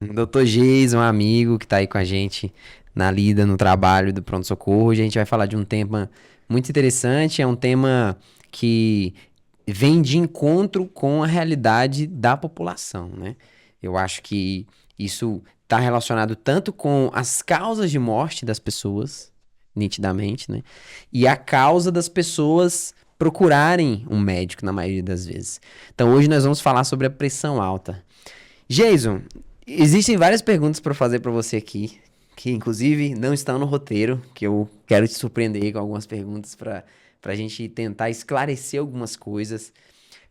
Doutor Geis, um amigo que está aí com a gente na lida, no trabalho do pronto-socorro. Hoje a gente vai falar de um tema muito interessante, é um tema que vem de encontro com a realidade da população, né? Eu acho que isso está relacionado tanto com as causas de morte das pessoas, nitidamente, né? E a causa das pessoas procurarem um médico na maioria das vezes. Então hoje nós vamos falar sobre a pressão alta. Jason, existem várias perguntas para fazer para você aqui, que inclusive não estão no roteiro, que eu quero te surpreender com algumas perguntas para a gente tentar esclarecer algumas coisas.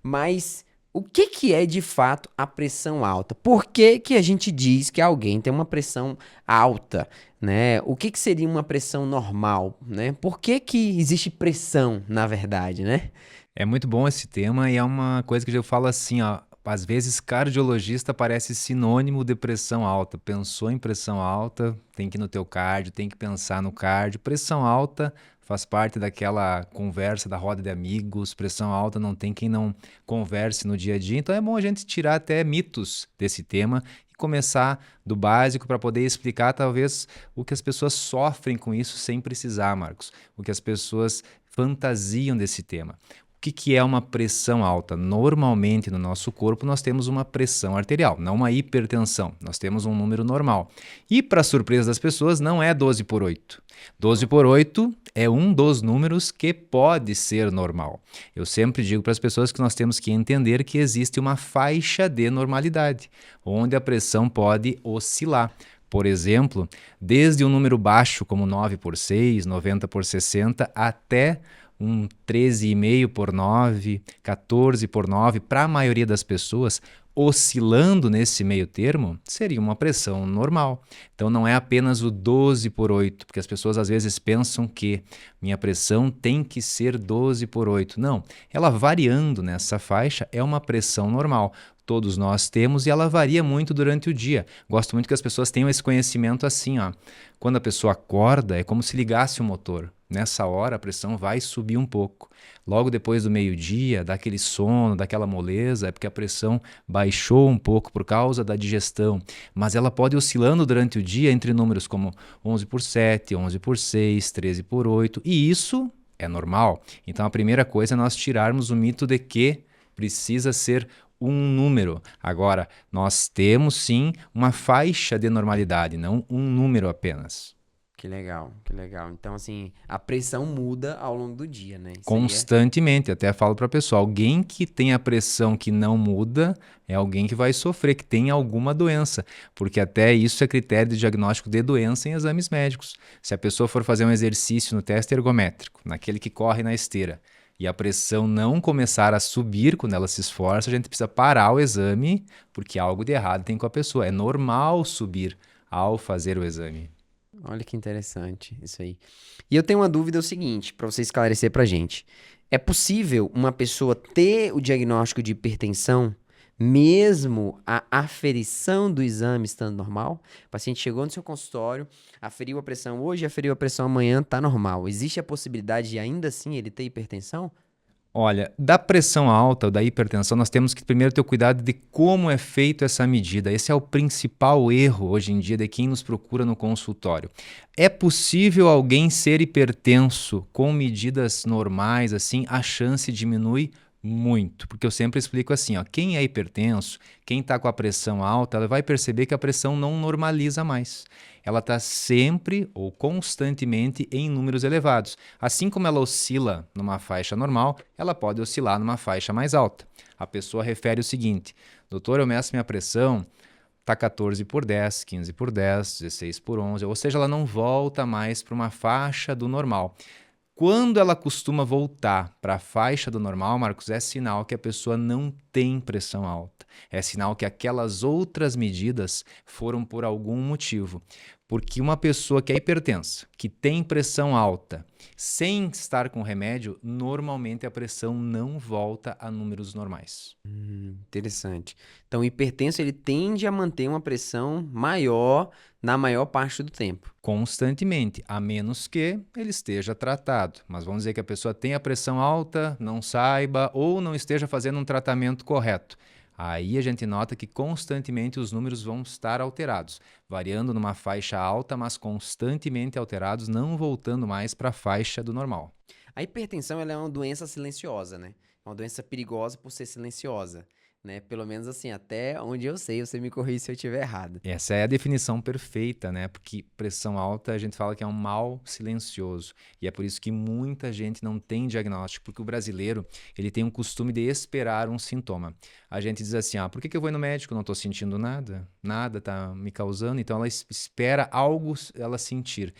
Mas o que que é de fato a pressão alta? Por que que a gente diz que alguém tem uma pressão alta, né? O que que seria uma pressão normal, né? Por que que existe pressão, na verdade, né? É muito bom esse tema e é uma coisa que eu falo assim, ó. Às vezes, cardiologista parece sinônimo de pressão alta. Pensou em pressão alta, tem que ir no teu cardio, tem que pensar no cardio. Pressão alta faz parte daquela conversa da roda de amigos. Pressão alta não tem quem não converse no dia a dia. Então é bom a gente tirar até mitos desse tema e começar do básico para poder explicar talvez o que as pessoas sofrem com isso sem precisar, Marcos. O que as pessoas fantasiam desse tema. O que é uma pressão alta? Normalmente no nosso corpo nós temos uma pressão arterial, não uma hipertensão. Nós temos um número normal. E para surpresa das pessoas, não é 12 por 8. 12 por 8 é um dos números que pode ser normal. Eu sempre digo para as pessoas que nós temos que entender que existe uma faixa de normalidade, onde a pressão pode oscilar. Por exemplo, desde um número baixo como 9 por 6, 90 por 60, até um 13,5 por 9, 14 por 9, para a maioria das pessoas, oscilando nesse meio termo, seria uma pressão normal. Então não é apenas o 12 por 8, porque as pessoas às vezes pensam que minha pressão tem que ser 12 por 8. Não, ela variando nessa faixa é uma pressão normal. Todos nós temos e ela varia muito durante o dia. Gosto muito que as pessoas tenham esse conhecimento assim, ó. Quando a pessoa acorda, é como se ligasse o motor. Nessa hora, a pressão vai subir um pouco. Logo depois do meio-dia, dá aquele sono, daquela moleza, é porque a pressão baixou um pouco por causa da digestão. Mas ela pode ir oscilando durante o dia entre números como 11 por 7, 11 por 6, 13 por 8, e isso é normal. Então, a primeira coisa é nós tirarmos o mito de que precisa ser um número. Agora, nós temos sim uma faixa de normalidade, não um número apenas. Que legal, que legal. Então, assim, a pressão muda ao longo do dia, né? Isso aí é. Constantemente, até falo para a pessoa, alguém que tem a pressão que não muda é alguém que vai sofrer, que tem alguma doença, porque até isso é critério de diagnóstico de doença em exames médicos. Se a pessoa for fazer um exercício no teste ergométrico, naquele que corre na esteira, e a pressão não começar a subir quando ela se esforça, a gente precisa parar o exame, porque algo de errado tem com a pessoa. É normal subir ao fazer o exame. Olha que interessante isso aí. E eu tenho uma dúvida, é o seguinte, para você esclarecer pra gente. É possível uma pessoa ter o diagnóstico de hipertensão mesmo a aferição do exame estando normal? O paciente chegou no seu consultório, aferiu a pressão hoje, aferiu a pressão amanhã, tá normal. Existe a possibilidade de ainda assim ele ter hipertensão? Olha, da pressão alta ou da hipertensão, nós temos que primeiro ter o cuidado de como é feito essa medida. Esse é o principal erro hoje em dia de quem nos procura no consultório. É possível alguém ser hipertenso com medidas normais, assim, a chance diminui muito, porque eu sempre explico assim, ó, quem é hipertenso, quem está com a pressão alta, ela vai perceber que a pressão não normaliza mais. Ela está sempre ou constantemente em números elevados. Assim como ela oscila numa faixa normal, ela pode oscilar numa faixa mais alta. A pessoa refere o seguinte: doutor, eu meço minha pressão, está 14 por 10, 15 por 10, 16 por 11, ou seja, ela não volta mais para uma faixa do normal. Quando ela costuma voltar para a faixa do normal, Marcos, é sinal que a pessoa não tem pressão alta. É sinal que aquelas outras medidas foram por algum motivo. Porque uma pessoa que é hipertensa, que tem pressão alta, sem estar com remédio, normalmente a pressão não volta a números normais. Interessante. Então, o hipertenso ele tende a manter uma pressão maior na maior parte do tempo. Constantemente, a menos que ele esteja tratado. Mas vamos dizer que a pessoa tem a pressão alta, não saiba ou não esteja fazendo um tratamento correto. Aí a gente nota que constantemente os números vão estar alterados, variando numa faixa alta, mas constantemente alterados, não voltando mais para a faixa do normal. A hipertensão ela é uma doença silenciosa, né? É uma doença perigosa por ser silenciosa, né? Pelo menos assim, até onde eu sei, você me corrige se eu estiver errado. Essa é a definição perfeita, né? Porque pressão alta a gente fala que é um mal silencioso. E é por isso que muita gente não tem diagnóstico, porque o brasileiro, ele tem um costume de esperar um sintoma. A gente diz assim, por que eu vou ir no médico? Não estou sentindo nada, nada está me causando. Então ela espera algo ela sentir.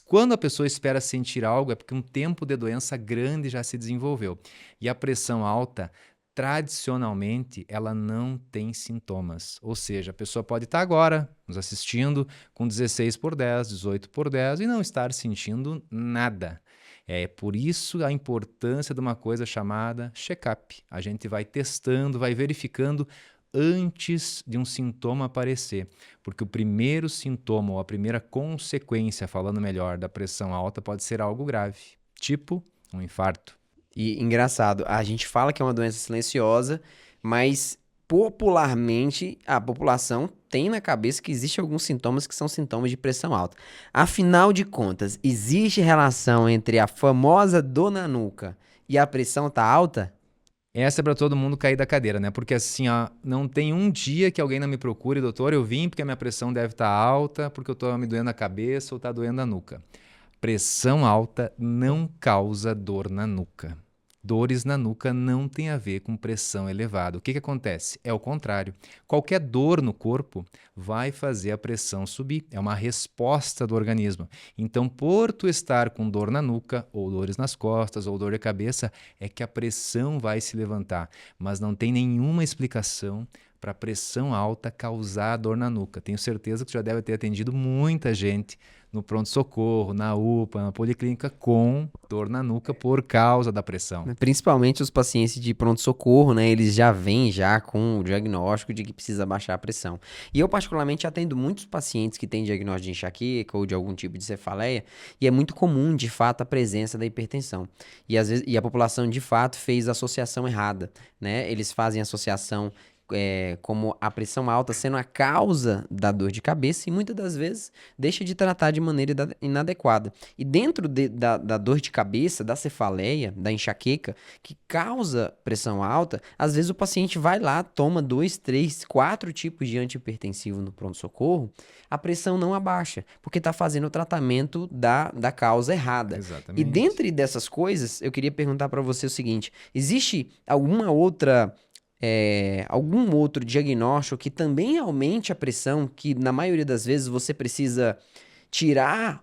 Quando a pessoa espera sentir algo, é porque um tempo de doença grande já se desenvolveu. E a pressão alta tradicionalmente, ela não tem sintomas. Ou seja, a pessoa pode estar agora nos assistindo com 16/10, 18/10 e não estar sentindo nada. É por isso a importância de uma coisa chamada check-up. A gente vai testando, vai verificando antes de um sintoma aparecer. Porque o primeiro sintoma ou a primeira consequência, falando melhor, da pressão alta pode ser algo grave, tipo um infarto. E engraçado, a gente fala que é uma doença silenciosa, mas popularmente a população tem na cabeça que existem alguns sintomas que são sintomas de pressão alta. Afinal de contas, existe relação entre a famosa dor na nuca e a pressão tá alta? Essa é para todo mundo cair da cadeira, né? Porque assim, não tem um dia que alguém não me procure, doutor, eu vim porque a minha pressão deve estar alta, porque eu estou me doendo a cabeça ou está doendo a nuca. Pressão alta não causa dor na nuca. Dores na nuca não tem a ver com pressão elevada. O que acontece? É o contrário. Qualquer dor no corpo vai fazer a pressão subir. É uma resposta do organismo. Então, por tu estar com dor na nuca, ou dores nas costas, ou dor de cabeça, é que a pressão vai se levantar. Mas não tem nenhuma explicação para pressão alta causar dor na nuca. Tenho certeza que tu já deve ter atendido muita gente no pronto-socorro, na UPA, na policlínica, com dor na nuca por causa da pressão. Principalmente os pacientes de pronto-socorro, né? Eles já vêm já com o diagnóstico de que precisa baixar a pressão. E eu particularmente atendo muitos pacientes que têm diagnóstico de enxaqueca ou de algum tipo de cefaleia, e é muito comum, de fato, a presença da hipertensão. E às vezes, a população, de fato, fez a associação errada, né? Eles fazem associação como a pressão alta sendo a causa da dor de cabeça e muitas das vezes deixa de tratar de maneira inadequada. E dentro da dor de cabeça, da cefaleia, da enxaqueca, que causa pressão alta, às vezes o paciente vai lá, toma 2, 3, 4 tipos de antihipertensivo no pronto-socorro, a pressão não abaixa, porque está fazendo o tratamento da causa errada. Exatamente. E dentre dessas coisas, eu queria perguntar para você o seguinte, existe algum outro diagnóstico que também aumente a pressão, que na maioria das vezes você precisa tirar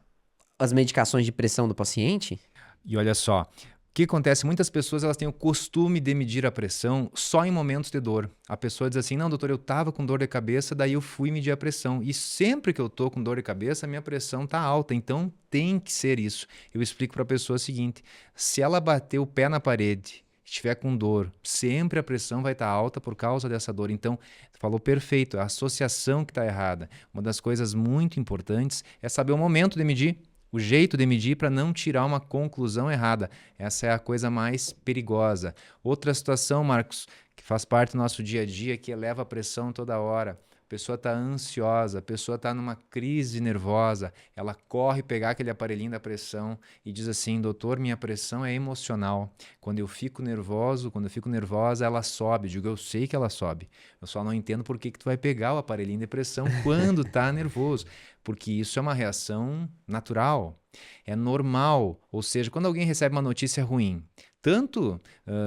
as medicações de pressão do paciente? E olha só, o que acontece? Muitas pessoas elas têm o costume de medir a pressão só em momentos de dor. A pessoa diz assim, não, doutor, eu estava com dor de cabeça, daí eu fui medir a pressão. E sempre que eu estou com dor de cabeça, a minha pressão está alta, então tem que ser isso. Eu explico para a pessoa o seguinte, se ela bater o pé na parede, estiver com dor, sempre a pressão vai estar alta por causa dessa dor. Então, falou perfeito, a associação que está errada. Uma das coisas muito importantes é saber o momento de medir, o jeito de medir para não tirar uma conclusão errada. Essa é a coisa mais perigosa. Outra situação, Marcos, que faz parte do nosso dia a dia, que eleva a pressão toda hora. A pessoa está ansiosa, a pessoa está numa crise nervosa, ela corre pegar aquele aparelhinho da pressão e diz assim, doutor, minha pressão é emocional. Quando eu fico nervosa, ela sobe. Eu digo, eu sei que ela sobe. Eu só não entendo por que tu vai pegar o aparelhinho de pressão quando está nervoso. Porque isso é uma reação natural, é normal. Ou seja, quando alguém recebe uma notícia ruim, tanto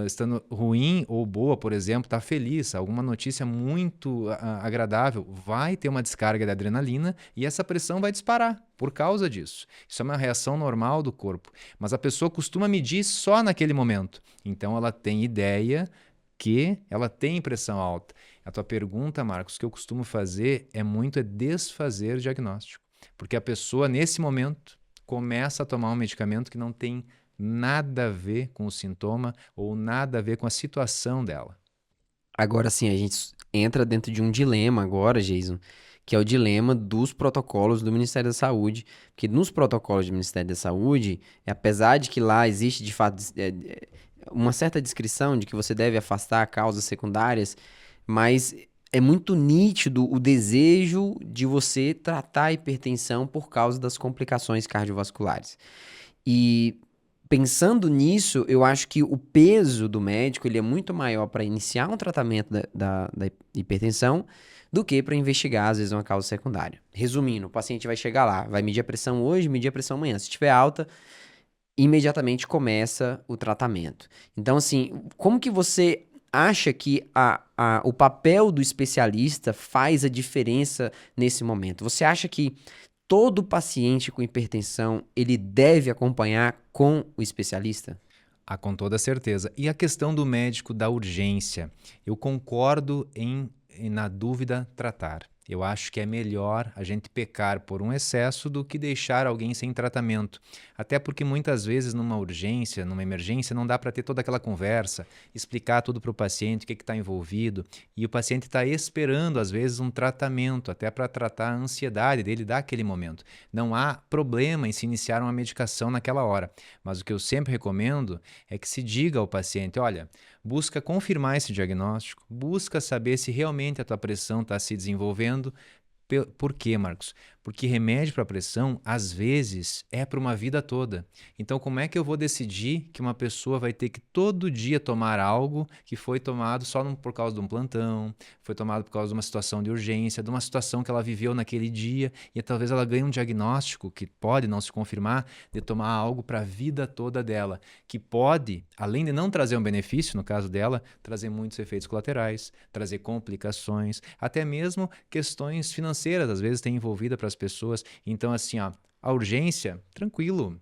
estando ruim ou boa, por exemplo, está feliz, alguma notícia muito agradável, vai ter uma descarga de adrenalina e essa pressão vai disparar por causa disso. Isso é uma reação normal do corpo, mas a pessoa costuma medir só naquele momento. Então ela tem ideia que ela tem pressão alta. A tua pergunta, Marcos, que eu costumo fazer é desfazer o diagnóstico, porque a pessoa nesse momento começa a tomar um medicamento que não tem nada a ver com o sintoma ou nada a ver com a situação dela. Agora sim, a gente entra dentro de um dilema agora, Jason, que é o dilema dos protocolos do Ministério da Saúde, porque nos protocolos do Ministério da Saúde, apesar de que lá existe de fato uma certa descrição de que você deve afastar causas secundárias, mas é muito nítido o desejo de você tratar a hipertensão por causa das complicações cardiovasculares. E pensando nisso, eu acho que o peso do médico ele é muito maior para iniciar um tratamento da hipertensão do que para investigar, às vezes, uma causa secundária. Resumindo, o paciente vai chegar lá, vai medir a pressão hoje, medir a pressão amanhã. Se estiver alta, imediatamente começa o tratamento. Então, assim, como que você acha que o papel do especialista faz a diferença nesse momento? Você acha que todo paciente com hipertensão, ele deve acompanhar com o especialista? Ah, com toda certeza. E a questão do médico da urgência? Eu concordo na dúvida, tratar. Eu acho que é melhor a gente pecar por um excesso do que deixar alguém sem tratamento. Até porque muitas vezes numa urgência, numa emergência, não dá para ter toda aquela conversa, explicar tudo para o paciente, o que está envolvido. E o paciente está esperando, às vezes, um tratamento, até para tratar a ansiedade dele daquele momento. Não há problema em se iniciar uma medicação naquela hora. Mas o que eu sempre recomendo é que se diga ao paciente, olha, busca confirmar esse diagnóstico, busca saber se realmente a tua pressão está se desenvolvendo. Por quê, Marcos? Porque remédio para pressão, às vezes, é para uma vida toda. Então, como é que eu vou decidir que uma pessoa vai ter que todo dia tomar algo que foi tomado só por causa de um plantão, foi tomado por causa de uma situação de urgência, de uma situação que ela viveu naquele dia, e talvez ela ganhe um diagnóstico que pode não se confirmar, de tomar algo para a vida toda dela, que pode, além de não trazer um benefício, no caso dela, trazer muitos efeitos colaterais, trazer complicações, até mesmo questões financeiras, às vezes tem envolvida para as pessoas. Então, assim, ó, a urgência, tranquilo.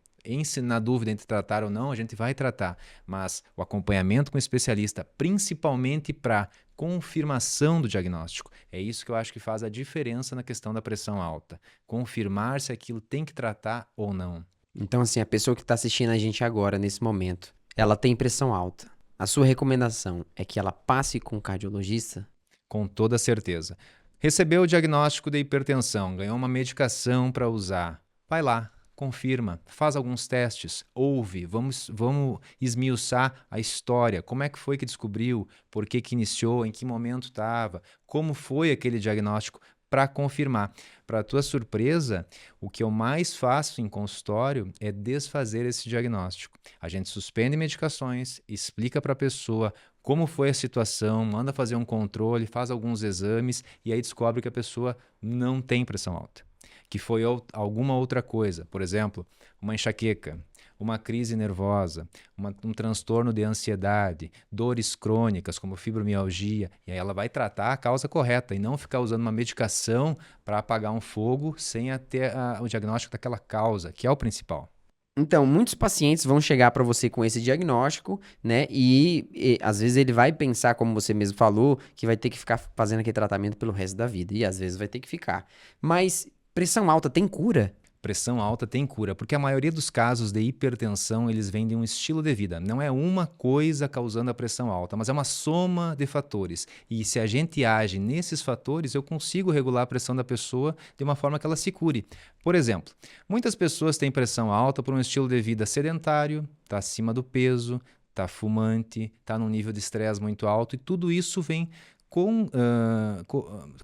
Na dúvida entre tratar ou não, a gente vai tratar. Mas o acompanhamento com o especialista, principalmente para confirmação do diagnóstico, é isso que eu acho que faz a diferença na questão da pressão alta. Confirmar se aquilo tem que tratar ou não. Então, assim, a pessoa que está assistindo a gente agora, nesse momento, ela tem pressão alta. A sua recomendação é que ela passe com o cardiologista? Com toda certeza. Recebeu o diagnóstico de hipertensão, ganhou uma medicação para usar. Vai lá, confirma, faz alguns testes, ouve, vamos esmiuçar a história. Como é que foi que descobriu? Por que que iniciou? Em que momento estava? Como foi aquele diagnóstico? Para confirmar. Para tua surpresa, o que eu mais faço em consultório é desfazer esse diagnóstico. A gente suspende medicações, explica para a pessoa como foi a situação, manda fazer um controle, faz alguns exames e aí descobre que a pessoa não tem pressão alta, que foi alguma outra coisa, por exemplo, uma enxaqueca, uma crise nervosa, um transtorno de ansiedade, dores crônicas como fibromialgia, e aí ela vai tratar a causa correta e não ficar usando uma medicação para apagar um fogo sem ter o diagnóstico daquela causa, que é o principal. Então, muitos pacientes vão chegar para você com esse diagnóstico, né? E às vezes ele vai pensar, como você mesmo falou, que vai ter que ficar fazendo aquele tratamento pelo resto da vida. E às vezes vai ter que ficar. Mas pressão alta tem cura? Pressão alta tem cura, porque a maioria dos casos de hipertensão, eles vêm de um estilo de vida. Não é uma coisa causando a pressão alta, mas é uma soma de fatores. E se a gente age nesses fatores, eu consigo regular a pressão da pessoa de uma forma que ela se cure. Por exemplo, muitas pessoas têm pressão alta por um estilo de vida sedentário, está acima do peso, está fumante, está num nível de estresse muito alto, e tudo isso vem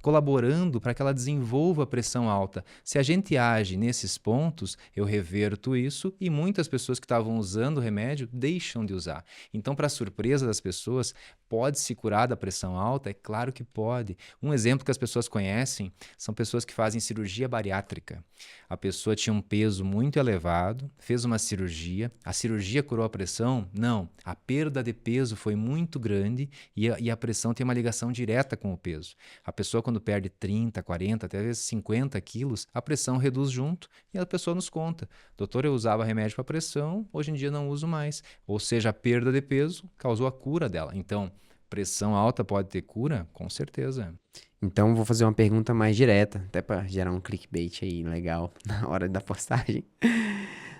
colaborando para que ela desenvolva a pressão alta. Se a gente age nesses pontos, eu reverto isso e muitas pessoas que estavam usando o remédio deixam de usar. Então, para surpresa das pessoas, pode se curar da pressão alta? É claro que pode. Um exemplo que as pessoas conhecem são pessoas que fazem cirurgia bariátrica. A pessoa tinha um peso muito elevado, fez uma cirurgia, a cirurgia curou a pressão? Não. A perda de peso foi muito grande e a pressão tem uma ligação direta com o peso. A pessoa, quando perde 30, 40, até vezes 50 quilos, a pressão reduz junto e a pessoa nos conta. Doutor, eu usava remédio para pressão, hoje em dia não uso mais. Ou seja, a perda de peso causou a cura dela. Então, pressão alta pode ter cura? Com certeza. Então, vou fazer uma pergunta mais direta, até para gerar um clickbait aí legal na hora da postagem.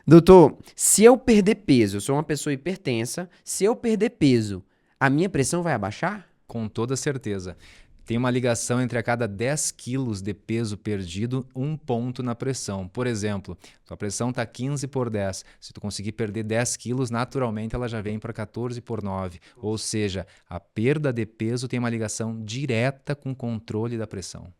Doutor, se eu perder peso, eu sou uma pessoa hipertensa, se eu perder peso, a minha pressão vai abaixar? Com toda certeza. Tem uma ligação entre a cada 10 quilos de peso perdido, um ponto na pressão. Por exemplo, tua pressão está 15 por 10. Se tu conseguir perder 10 quilos, naturalmente ela já vem para 14 por 9. Ou seja, a perda de peso tem uma ligação direta com o controle da pressão.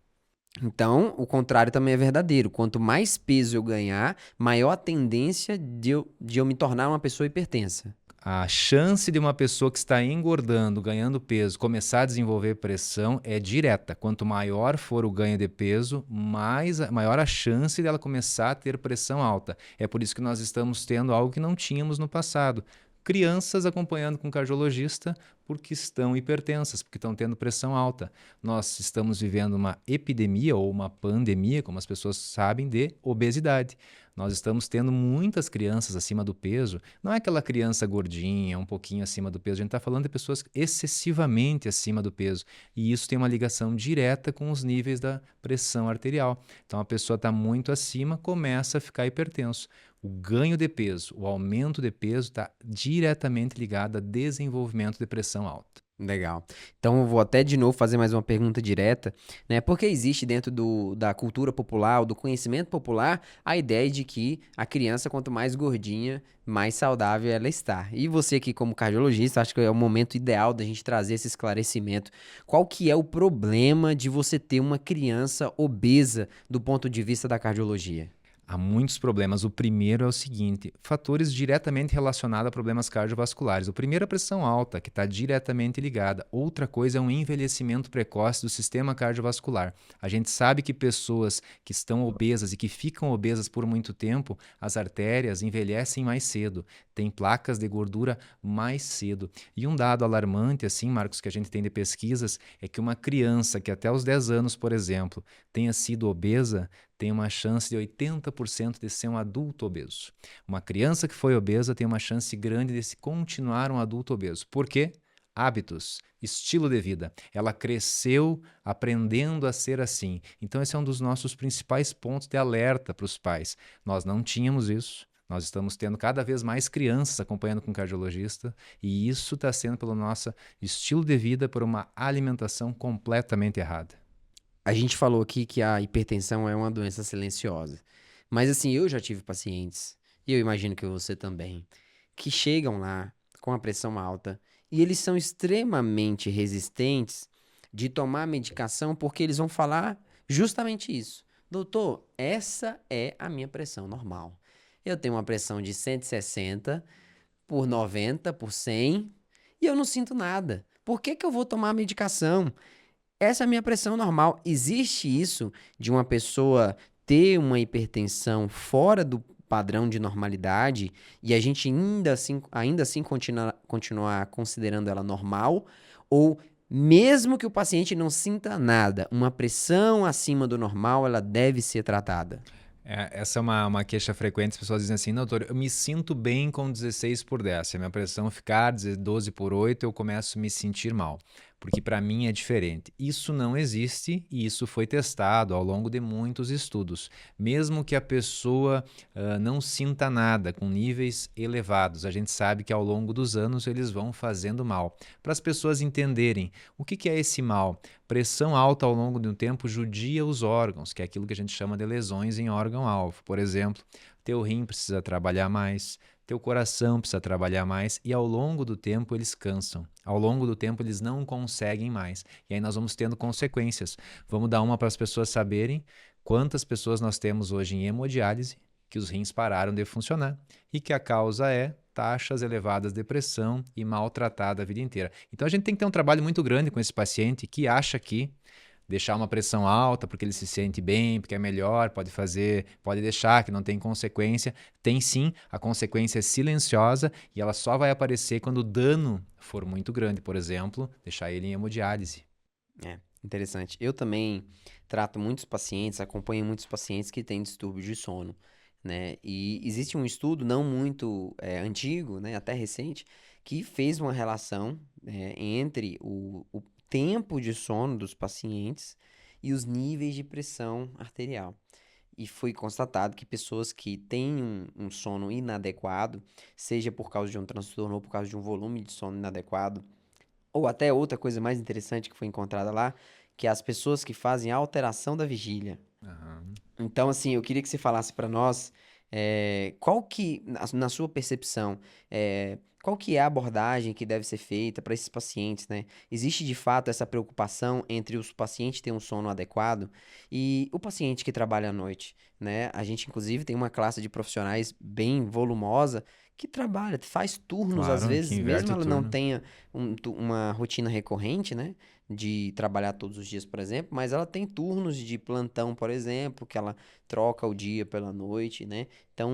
Então, o contrário também é verdadeiro. Quanto mais peso eu ganhar, maior a tendência de eu me tornar uma pessoa hipertensa. A chance de uma pessoa que está engordando, ganhando peso, começar a desenvolver pressão é direta. Quanto maior for o ganho de peso, maior a chance dela começar a ter pressão alta. É por isso que nós estamos tendo algo que não tínhamos no passado. Crianças acompanhando com cardiologista porque estão hipertensas, porque estão tendo pressão alta. Nós estamos vivendo uma epidemia ou uma pandemia, como as pessoas sabem, de obesidade. Nós estamos tendo muitas crianças acima do peso. Não é aquela criança gordinha, um pouquinho acima do peso. A gente está falando de pessoas excessivamente acima do peso. E isso tem uma ligação direta com os níveis da pressão arterial. Então, a pessoa está muito acima, começa a ficar hipertenso. O ganho de peso, o aumento de peso está diretamente ligado a desenvolvimento de pressão alta. Legal. Então, eu vou até de novo fazer mais uma pergunta direta, né? Porque existe dentro da cultura popular, ou do conhecimento popular, a ideia de que a criança, quanto mais gordinha, mais saudável ela está. E você aqui, como cardiologista, acho que é o momento ideal da gente trazer esse esclarecimento. Qual que é o problema de você ter uma criança obesa do ponto de vista da cardiologia? Há muitos problemas. O primeiro é o seguinte: fatores diretamente relacionados a problemas cardiovasculares. O primeiro é a pressão alta, que está diretamente ligada. Outra coisa é um envelhecimento precoce do sistema cardiovascular. A gente sabe que pessoas que estão obesas e que ficam obesas por muito tempo, as artérias envelhecem mais cedo, tem placas de gordura mais cedo. E um dado alarmante, assim, Marcos, que a gente tem de pesquisas, é que uma criança que até os 10 anos, por exemplo, tenha sido obesa, tem uma chance de 80% de ser um adulto obeso. Uma criança que foi obesa tem uma chance grande de se continuar um adulto obeso. Por quê? Hábitos, estilo de vida. Ela cresceu aprendendo a ser assim. Então, esse é um dos nossos principais pontos de alerta para os pais. Nós não tínhamos isso. Nós estamos tendo cada vez mais crianças acompanhando com cardiologista, e isso está sendo pelo nosso estilo de vida, por uma alimentação completamente errada. A gente falou aqui que a hipertensão é uma doença silenciosa. Mas assim, eu já tive pacientes, e eu imagino que você também, que chegam lá com a pressão alta e eles são extremamente resistentes de tomar medicação porque eles vão falar justamente isso. Doutor, essa é a minha pressão normal. Eu tenho uma pressão de 160 por 90 por 100 e eu não sinto nada. Por que que eu vou tomar medicação? Essa é a minha pressão normal. Existe isso de uma pessoa ter uma hipertensão fora do padrão de normalidade e a gente ainda assim continuar considerando ela normal? Ou mesmo que o paciente não sinta nada, uma pressão acima do normal, ela deve ser tratada? Essa é uma queixa frequente. As pessoas dizem assim: não, doutor, eu me sinto bem com 16 por 10. Se a minha pressão ficar 12 por 8, eu começo a me sentir mal. Porque para mim é diferente. Isso não existe, e isso foi testado ao longo de muitos estudos. Mesmo que a pessoa não sinta nada com níveis elevados, a gente sabe que ao longo dos anos eles vão fazendo mal. Para as pessoas entenderem o que é esse mal, pressão alta ao longo de um tempo judia os órgãos, que é aquilo que a gente chama de lesões em órgão-alvo. Por exemplo, teu rim precisa trabalhar mais, teu coração precisa trabalhar mais, e ao longo do tempo eles cansam. Ao longo do tempo eles não conseguem mais. E aí nós vamos tendo consequências. Vamos dar uma para as pessoas saberem quantas pessoas nós temos hoje em hemodiálise que os rins pararam de funcionar e que a causa é taxas elevadas de pressão e maltratada a vida inteira. Então a gente tem que ter um trabalho muito grande com esse paciente que acha que deixar uma pressão alta porque ele se sente bem, porque é melhor, pode fazer, pode deixar, que não tem consequência. Tem sim, a consequência é silenciosa e ela só vai aparecer quando o dano for muito grande. Por exemplo, deixar ele em hemodiálise. É, interessante. Eu também trato muitos pacientes, acompanho muitos pacientes que têm distúrbios de sono, né? E existe um estudo não muito antigo, né, até recente, que fez uma relação entre o tempo de sono dos pacientes e os níveis de pressão arterial. E foi constatado que pessoas que têm um sono inadequado, seja por causa de um transtorno ou por causa de um volume de sono inadequado, ou até outra coisa mais interessante que foi encontrada lá, que é as pessoas que fazem a alteração da vigília. Aham. Então, assim, eu queria que você falasse para nós qual que, na sua percepção, qual que é a abordagem que deve ser feita para esses pacientes, né? Existe de fato essa preocupação entre os pacientes ter um sono adequado e o paciente que trabalha à noite, né? A gente, inclusive, tem uma classe de profissionais bem volumosa que trabalha, faz turnos às Claro, que vezes, mesmo inverte o ela não turno. tenha uma rotina recorrente, né? De trabalhar todos os dias, por exemplo, mas ela tem turnos de plantão, por exemplo, que ela troca o dia pela noite, né? Então,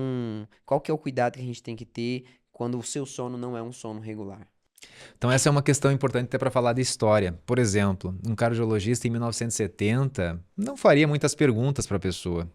qual que é o cuidado que a gente tem que ter quando o seu sono não é um sono regular? Então essa é uma questão importante até para falar de história. Por exemplo, um cardiologista em 1970 não faria muitas perguntas para a pessoa.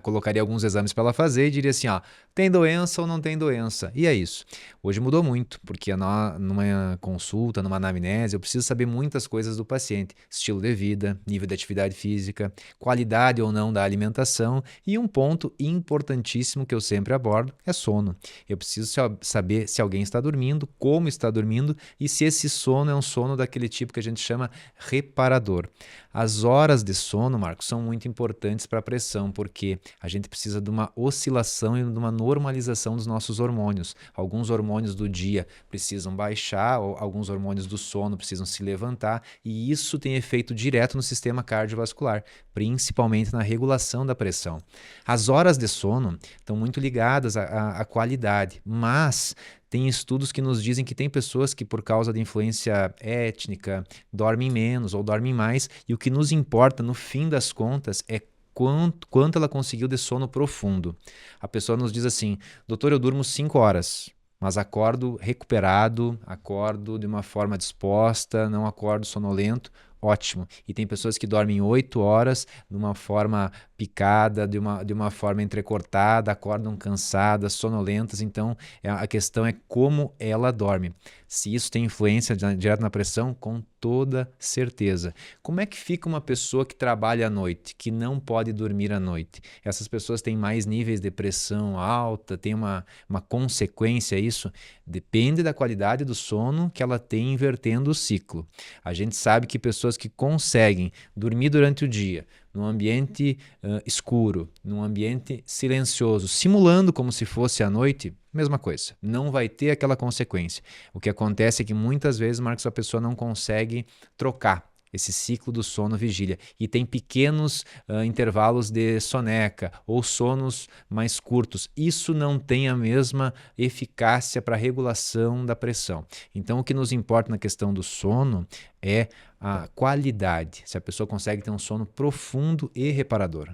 Colocaria alguns exames para ela fazer e diria assim, ó, tem doença ou não tem doença? E é isso. Hoje mudou muito, porque numa consulta, numa anamnese, eu preciso saber muitas coisas do paciente. Estilo de vida, nível de atividade física, qualidade ou não da alimentação e um ponto importantíssimo que eu sempre abordo é sono. Eu preciso saber se alguém está dormindo, como está dormindo e se esse sono é um sono daquele tipo que a gente chama reparador. As horas de sono, Marcos, são muito importantes para a pressão, porque a gente precisa de uma oscilação e de uma normalização dos nossos hormônios. Alguns hormônios do dia precisam baixar, ou alguns hormônios do sono precisam se levantar, e isso tem efeito direto no sistema cardiovascular, principalmente na regulação da pressão. As horas de sono estão muito ligadas à qualidade, mas tem estudos que nos dizem que tem pessoas que, por causa da influência étnica, dormem menos ou dormem mais, e o que nos importa, no fim das contas, é quanto ela conseguiu de sono profundo. A pessoa nos diz assim, doutor, eu durmo 5 horas, mas acordo recuperado, acordo de uma forma disposta, não acordo sonolento. Ótimo. E tem pessoas que dormem 8 horas de uma forma picada, de uma forma entrecortada, acordam cansadas, sonolentas. Então, a questão é como ela dorme. Se isso tem influência direto na pressão, com toda certeza. Como é que fica uma pessoa que trabalha à noite, que não pode dormir à noite? Essas pessoas têm mais níveis de pressão alta, tem uma consequência isso? Depende da qualidade do sono que ela tem invertendo o ciclo. A gente sabe que pessoas que conseguem dormir durante o dia, num ambiente escuro, num ambiente silencioso, simulando como se fosse à noite, mesma coisa, não vai ter aquela consequência. O que acontece é que muitas vezes, Marcos, a pessoa não consegue trocar esse ciclo do sono-vigília e tem pequenos intervalos de soneca ou sonos mais curtos. Isso não tem a mesma eficácia para a regulação da pressão. Então, o que nos importa na questão do sono é a qualidade, se a pessoa consegue ter um sono profundo e reparador.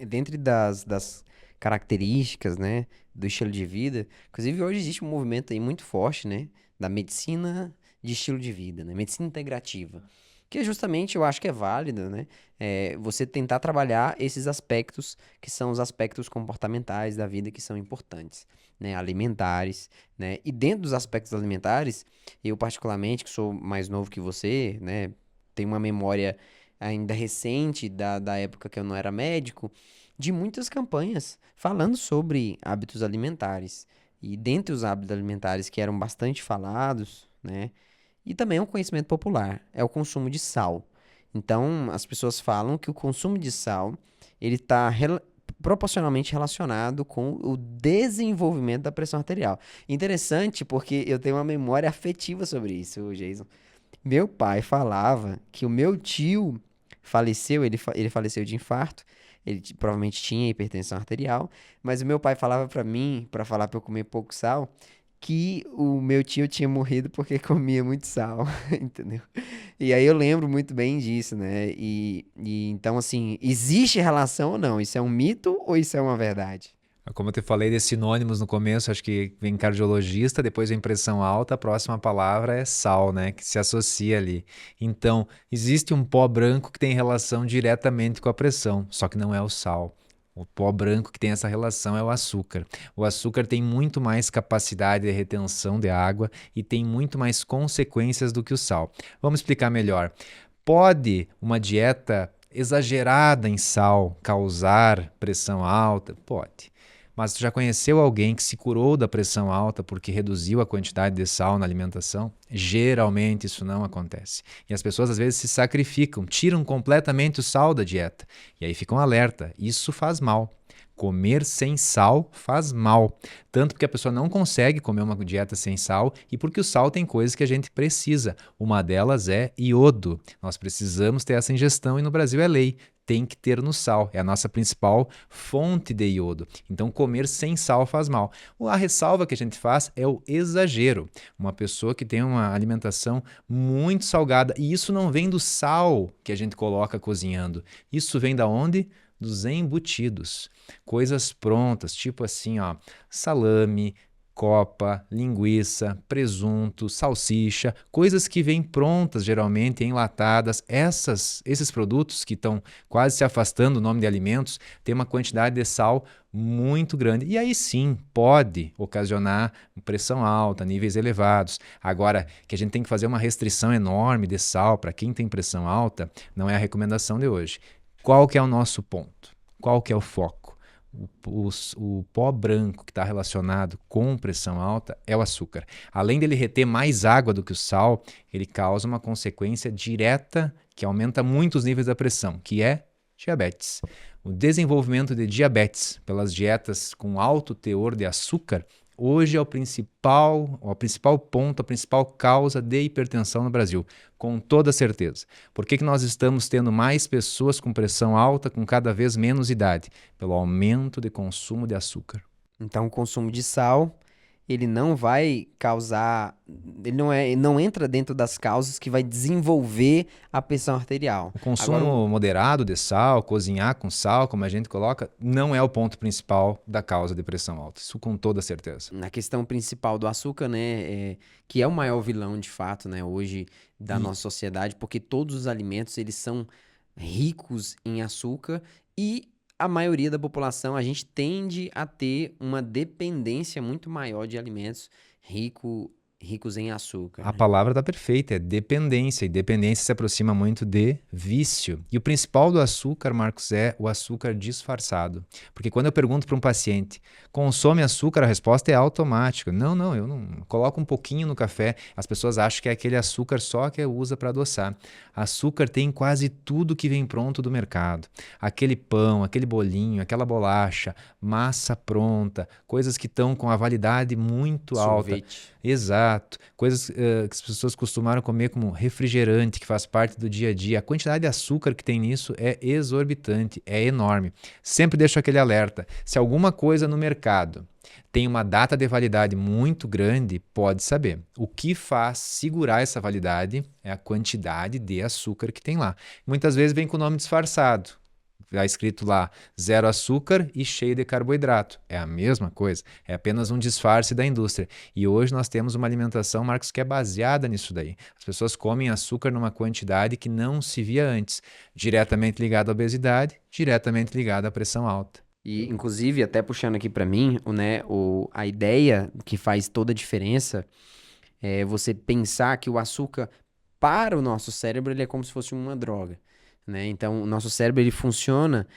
Dentre das características, né, do estilo de vida, inclusive hoje existe um movimento aí muito forte, né, da medicina de estilo de vida, né, medicina integrativa, que é justamente, eu acho que é válida, né, você tentar trabalhar esses aspectos que são os aspectos comportamentais da vida que são importantes, né, alimentares, né, e dentro dos aspectos alimentares, eu particularmente, que sou mais novo que você, né, tenho uma memória ainda recente da época que eu não era médico, de muitas campanhas falando sobre hábitos alimentares. E dentre os hábitos alimentares que eram bastante falados, né? E também é um conhecimento popular, é o consumo de sal. Então, as pessoas falam que o consumo de sal, ele está proporcionalmente relacionado com o desenvolvimento da pressão arterial. Interessante porque eu tenho uma memória afetiva sobre isso, Jason. Meu pai falava que o meu tio faleceu, ele faleceu de infarto, ele provavelmente tinha hipertensão arterial, mas o meu pai falava pra mim, pra falar pra eu comer pouco sal, que o meu tio tinha morrido porque comia muito sal, entendeu? E aí eu lembro muito bem disso, né? E então, assim, existe relação ou não? Isso é um mito ou isso é uma verdade? Como eu te falei de sinônimos no começo, acho que vem cardiologista, depois vem pressão alta, a próxima palavra é sal, né, que se associa ali. Então, existe um pó branco que tem relação diretamente com a pressão, só que não é o sal. O pó branco que tem essa relação é o açúcar. O açúcar tem muito mais capacidade de retenção de água e tem muito mais consequências do que o sal. Vamos explicar melhor. Pode uma dieta exagerada em sal causar pressão alta? Pode. Mas tu já conheceu alguém que se curou da pressão alta porque reduziu a quantidade de sal na alimentação? Geralmente isso não acontece. E as pessoas às vezes se sacrificam, tiram completamente o sal da dieta. E aí ficam alerta. Isso faz mal. Comer sem sal faz mal. Tanto porque a pessoa não consegue comer uma dieta sem sal e porque o sal tem coisas que a gente precisa. Uma delas é iodo. Nós precisamos ter essa ingestão e no Brasil é lei. Tem que ter no sal. É a nossa principal fonte de iodo. Então, comer sem sal faz mal. A ressalva que a gente faz é o exagero. Uma pessoa que tem uma alimentação muito salgada. E isso não vem do sal que a gente coloca cozinhando. Isso vem da onde? Dos embutidos, coisas prontas, tipo assim, ó, salame, copa, linguiça, presunto, salsicha, coisas que vêm prontas, geralmente enlatadas. Esses produtos que estão quase se afastando do nome de alimentos, têm uma quantidade de sal muito grande. E aí sim, pode ocasionar pressão alta, níveis elevados. Agora, que a gente tem que fazer uma restrição enorme de sal para quem tem pressão alta, não é a recomendação de hoje. Qual que é o nosso ponto? Qual que é o foco? O pó branco que está relacionado com pressão alta é o açúcar. Além dele reter mais água do que o sal, ele causa uma consequência direta que aumenta muito os níveis da pressão, que é diabetes. O desenvolvimento de diabetes pelas dietas com alto teor de açúcar hoje é o principal ponto, a principal causa de hipertensão no Brasil, com toda certeza. Por que nós estamos tendo mais pessoas com pressão alta com cada vez menos idade? Pelo aumento de consumo de açúcar. Então, o consumo de sal, ele não vai causar, ele não entra dentro das causas que vai desenvolver a pressão arterial. O consumo moderado de sal, cozinhar com sal, como a gente coloca, não é o ponto principal da causa de pressão alta. Isso com toda certeza. Na questão principal do açúcar, né, que é o maior vilão de fato, né, hoje da nossa sociedade, porque todos os alimentos eles são ricos em açúcar e a maioria da população, a gente tende a ter uma dependência muito maior de alimentos ricos em açúcar, A né? palavra está perfeita, é dependência, e dependência se aproxima muito de vício. E o principal do açúcar, Marcos, é o açúcar disfarçado. Porque quando eu pergunto para um paciente, consome açúcar? A resposta é automática. Não, eu não coloco um pouquinho no café. As pessoas acham que é aquele açúcar só que usa para adoçar. Açúcar tem quase tudo que vem pronto do mercado. Aquele pão, aquele bolinho, aquela bolacha, massa pronta, coisas que estão com a validade muito alta. Sorvete. Exato. Coisas que as pessoas costumaram comer como refrigerante, que faz parte do dia a dia. A quantidade de açúcar que tem nisso é exorbitante, é enorme. Sempre deixo aquele alerta. Se alguma coisa no mercado tem uma data de validade muito grande, pode saber. O que faz segurar essa validade é a quantidade de açúcar que tem lá. Muitas vezes vem com o nome disfarçado. Está escrito lá, 0 açúcar e cheio de carboidrato. É a mesma coisa, é apenas um disfarce da indústria. E hoje nós temos uma alimentação, Marcos, que é baseada nisso daí. As pessoas comem açúcar numa quantidade que não se via antes, diretamente ligada à obesidade, diretamente ligada à pressão alta. E, inclusive, até puxando aqui pra mim, a ideia que faz toda a diferença é você pensar que o açúcar, para o nosso cérebro, ele é como se fosse uma droga, né? Então, o nosso cérebro ele funciona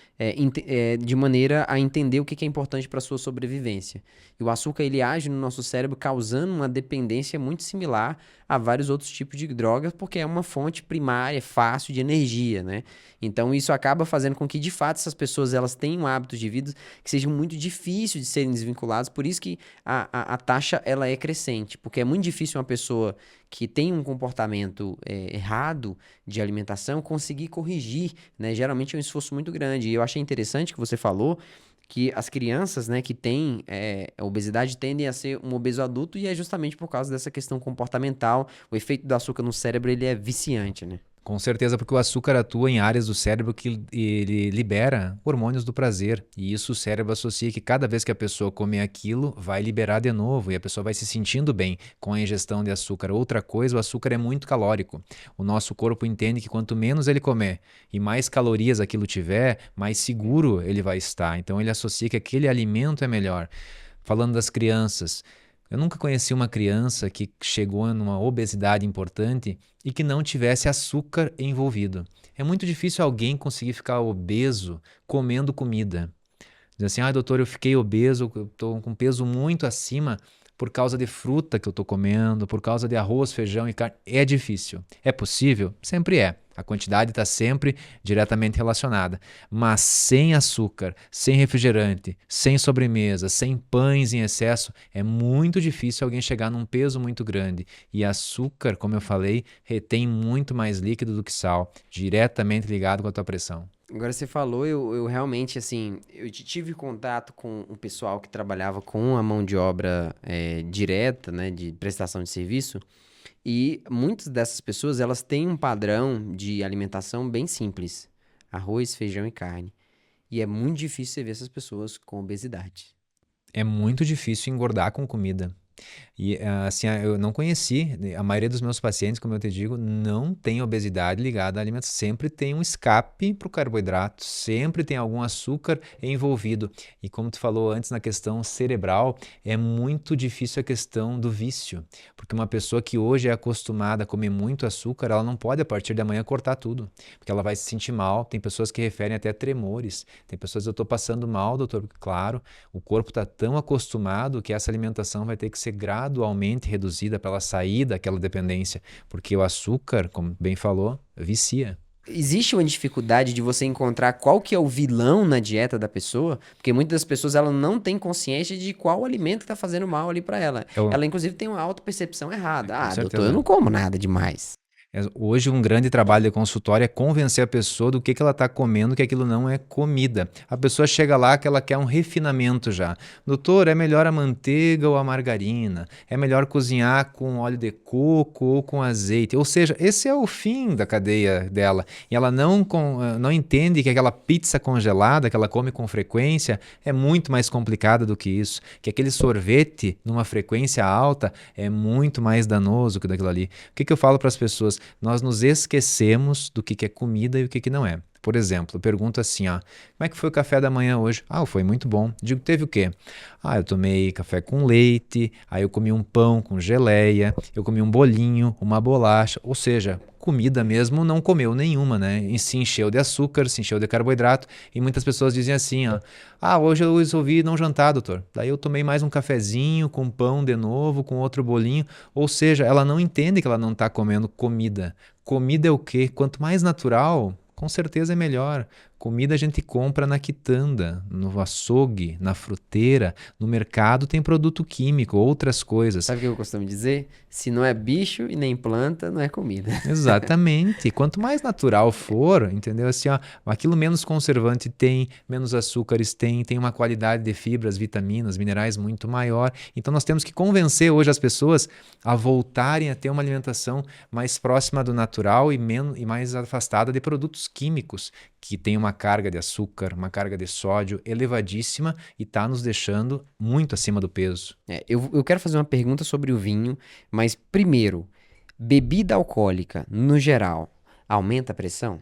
de maneira a entender o que é importante para a sua sobrevivência. E o açúcar ele age no nosso cérebro causando uma dependência muito similar a vários outros tipos de drogas, porque é uma fonte primária, fácil de energia, né? Então, isso acaba fazendo com que, de fato, essas pessoas elas tenham hábitos de vida que sejam muito difíceis de serem desvinculados. Por isso que a taxa ela é crescente, porque é muito difícil uma pessoa que tem um comportamento errado de alimentação conseguir corrigir, né? Geralmente é um esforço muito grande. E eu achei interessante que você falou que as crianças, né, que têm obesidade tendem a ser um obeso adulto e é justamente por causa dessa questão comportamental. O efeito do açúcar no cérebro ele é viciante, né? Com certeza, porque o açúcar atua em áreas do cérebro que ele libera hormônios do prazer. E isso o cérebro associa que cada vez que a pessoa comer aquilo, vai liberar de novo. E a pessoa vai se sentindo bem com a ingestão de açúcar. Outra coisa, o açúcar é muito calórico. O nosso corpo entende que quanto menos ele comer e mais calorias aquilo tiver, mais seguro ele vai estar. Então ele associa que aquele alimento é melhor. Falando das crianças, eu nunca conheci uma criança que chegou numa obesidade importante e que não tivesse açúcar envolvido. É muito difícil alguém conseguir ficar obeso comendo comida. Diz assim, doutor, eu fiquei obeso, eu tô com peso muito acima por causa de fruta que eu tô comendo, por causa de arroz, feijão e carne. É difícil. É possível? Sempre é. A quantidade está sempre diretamente relacionada. Mas sem açúcar, sem refrigerante, sem sobremesa, sem pães em excesso, é muito difícil alguém chegar num peso muito grande. E açúcar, como eu falei, retém muito mais líquido do que sal, diretamente ligado com a tua pressão. Agora você falou, eu realmente, assim, eu tive contato com o pessoal que trabalhava com a mão de obra direta, né, de prestação de serviço, e muitas dessas pessoas, elas têm um padrão de alimentação bem simples, arroz, feijão e carne, e é muito difícil você ver essas pessoas com obesidade. É muito difícil engordar com comida. E assim, eu não conheci, né, a maioria dos meus pacientes, como eu te digo, não tem obesidade ligada à alimentação. Sempre tem um escape para o carboidrato, sempre tem algum açúcar envolvido. E como tu falou antes na questão cerebral, é muito difícil a questão do vício. Porque uma pessoa que hoje é acostumada a comer muito açúcar, ela não pode a partir de amanhã cortar tudo. Porque ela vai se sentir mal. Tem pessoas que referem até a tremores. Tem pessoas, eu estou passando mal, doutor. Claro, o corpo está tão acostumado que essa alimentação vai ter que ser gradualmente reduzida para ela sair daquela dependência, porque o açúcar, como bem falou, vicia. Existe uma dificuldade de você encontrar qual que é o vilão na dieta da pessoa? Porque muitas das pessoas ela não tem consciência de qual alimento está fazendo mal ali para ela. Eu, Ela, inclusive, tem uma autopercepção errada. com Doutor, eu certeza. não como nada demais. Hoje um grande trabalho de consultório é convencer a pessoa do que ela está comendo, que aquilo não é comida. A pessoa chega lá que ela quer um refinamento já. Doutor, é melhor a manteiga ou a margarina? É melhor cozinhar com óleo de coco ou com azeite? Ou seja, esse é o fim da cadeia dela. E ela não entende que aquela pizza congelada que ela come com frequência é muito mais complicada do que isso. Que aquele sorvete numa frequência alta é muito mais danoso que daquilo ali. O que eu falo para as pessoas? Nós nos esquecemos do que é comida e o que não é. Por exemplo, eu pergunto assim, como é que foi o café da manhã hoje? Foi muito bom. Digo, teve o quê? Eu tomei café com leite, aí eu comi um pão com geleia, eu comi um bolinho, uma bolacha, ou seja, comida mesmo não comeu nenhuma, né? E se encheu de açúcar, se encheu de carboidrato, e muitas pessoas dizem assim, hoje eu resolvi não jantar, doutor. Daí eu tomei mais um cafezinho com pão de novo, com outro bolinho, ou seja, ela não entende que ela não está comendo comida. Comida é o quê? Quanto mais natural, com certeza é melhor. Comida a gente compra na quitanda, no açougue, na fruteira, no mercado tem produto químico, outras coisas. Sabe o que eu costumo dizer? Se não é bicho e nem planta, não é comida. Exatamente. Quanto mais natural for, entendeu? Assim, aquilo menos conservante tem, menos açúcares tem uma qualidade de fibras, vitaminas, minerais muito maior. Então nós temos que convencer hoje as pessoas a voltarem a ter uma alimentação mais próxima do natural e mais afastada de produtos químicos, que tem uma carga de açúcar, uma carga de sódio elevadíssima e está nos deixando muito acima do peso. Eu quero fazer uma pergunta sobre o vinho, mas primeiro, bebida alcoólica, no geral, aumenta a pressão?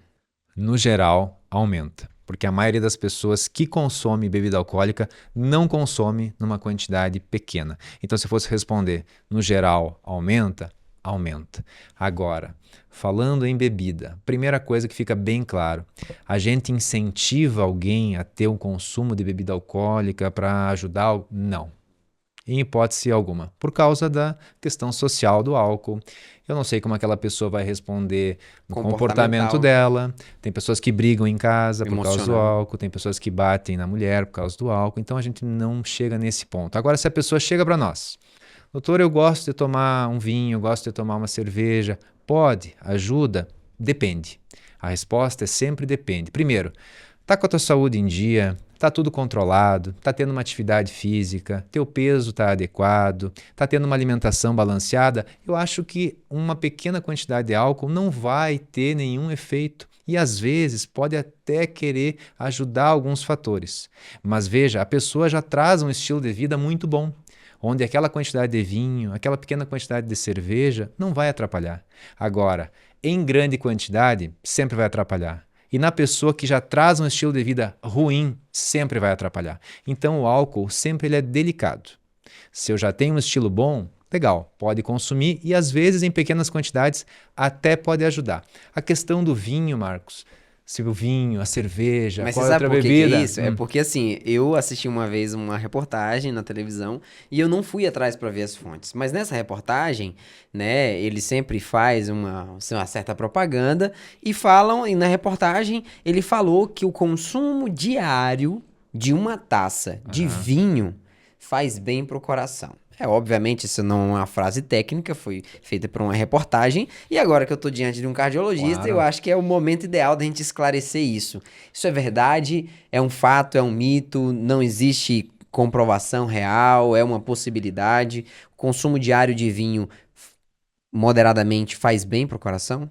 No geral, aumenta. Porque a maioria das pessoas que consome bebida alcoólica não consome numa quantidade pequena. Então, se fosse responder, no geral, aumenta? Aumenta. Agora, falando em bebida, primeira coisa que fica bem claro, a gente incentiva alguém a ter um consumo de bebida alcoólica para ajudar? Não. Em hipótese alguma, por causa da questão social do álcool. Eu não sei como aquela pessoa vai responder no comportamento dela. Tem pessoas que brigam em casa por causa do álcool, tem pessoas que batem na mulher por causa do álcool, então a gente não chega nesse ponto. Agora, se a pessoa chega para nós, doutor, eu gosto de tomar um vinho, eu gosto de tomar uma cerveja, pode, ajuda? Depende. A resposta é sempre depende. Primeiro, tá com a tua saúde em dia, tá tudo controlado, tá tendo uma atividade física, teu peso tá adequado, tá tendo uma alimentação balanceada, eu acho que uma pequena quantidade de álcool não vai ter nenhum efeito. E às vezes pode até querer ajudar alguns fatores. Mas veja, a pessoa já traz um estilo de vida muito bom, onde aquela quantidade de vinho, aquela pequena quantidade de cerveja não vai atrapalhar. Agora, em grande quantidade, sempre vai atrapalhar. E na pessoa que já traz um estilo de vida ruim, sempre vai atrapalhar. Então o álcool sempre ele é delicado. Se eu já tenho um estilo bom, legal, pode consumir e às vezes em pequenas quantidades até pode ajudar. A questão do vinho, Marcos, Se o vinho, a cerveja, Mas qual você é a sabe outra por que que é bebida? isso? É porque assim, eu assisti uma vez uma reportagem na televisão e eu não fui atrás para ver as fontes. Mas nessa reportagem, né, ele sempre faz uma certa propaganda e falam, e na reportagem ele falou que o consumo diário de uma taça de Aham, vinho faz bem pro coração. Obviamente, isso não é uma frase técnica, foi feita por uma reportagem, e agora que eu tô diante de um cardiologista, eu claro. acho que é o momento ideal da gente esclarecer isso. Isso é verdade? É um fato? É um mito? Não existe comprovação real? É uma possibilidade? O consumo diário de vinho moderadamente faz bem pro coração?